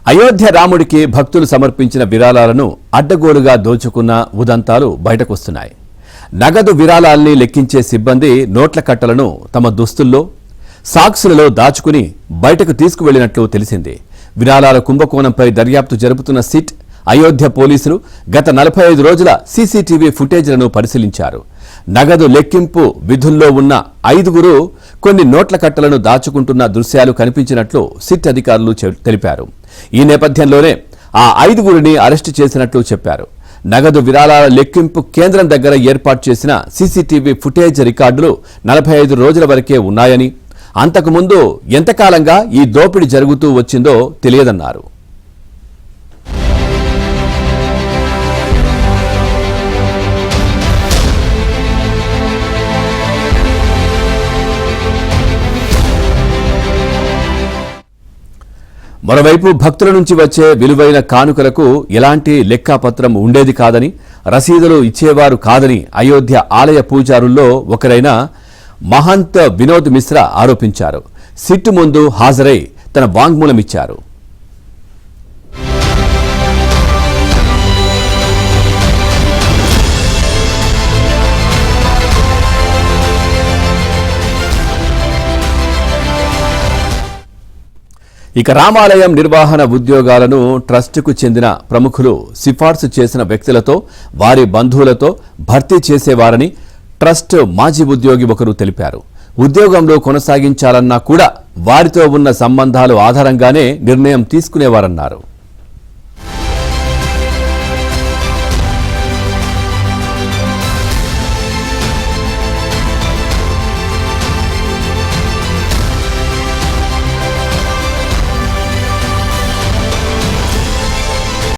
అయోధ్య రాముడికి భక్తులు సమర్పించిన విరాళాలను అడ్డగోలుగా దోచుకున్న ఉదంతాలు బయటకొస్తున్నాయి. నగదు విరాళాల్ని లెక్కించే సిబ్బంది నోట్ల కట్టలను తమ దుస్తుల్లో సాక్సులలో దాచుకుని బయటకు తీసుకువెళ్లినట్లు తెలిసింది. విరాళాల కుంభకోణంపై దర్యాప్తు జరుపుతున్న సిట్, అయోధ్య పోలీసులు గత 45 రోజుల సీసీటీవీ ఫుటేజ్లను పరిశీలించారు. నగదు లెక్కింపు విధుల్లో ఉన్న 5గురు కొన్ని నోట్ల కట్టలను దాచుకుంటున్న దృశ్యాలు కనిపించినట్లు సిట్ అధికారులు తెలిపారు. ఈ నేపథ్యంలోనే ఆ 5గురిని అరెస్టు చేసినట్లు చెప్పారు. నగదు విరాళాల లెక్కింపు కేంద్రం దగ్గర ఏర్పాటు చేసిన సీసీటీవీ ఫుటేజ్ రికార్డులు 45 రోజుల వరకే ఉన్నాయని, అంతకుముందు ఎంతకాలంగా ఈ దోపిడీ జరుగుతూ వచ్చిందో తెలియదన్నారు. మరోవైపు భక్తుల నుంచి వచ్చే విలువైన కానుకలకు ఎలాంటి లెక్కాపత్రం ఉండేది కాదని, రసీదులు ఇచ్చేవారు కాదని అయోధ్య ఆలయ పూజారుల్లో ఒకరైన మహంత్ వినోద్ మిశ్రా ఆరోపించారు. సిట్ ముందు హాజరై తన వాంగ్మూలమిచ్చారు. ఇక రామాలయం నిర్వహణ ఉద్యోగాలను ట్రస్టుకు చెందిన ప్రముఖులు సిఫార్సు చేసిన వ్యక్తులతో, వారి బంధువులతో భర్తీ చేసేవారని ట్రస్ట్ మాజీ ఉద్యోగి ఒకరు తెలిపారు. ఉద్యోగంలో కొనసాగించాలన్నా కూడా వారితో ఉన్న సంబంధాలు ఆధారంగానే నిర్ణయం తీసుకునేవారన్నారు.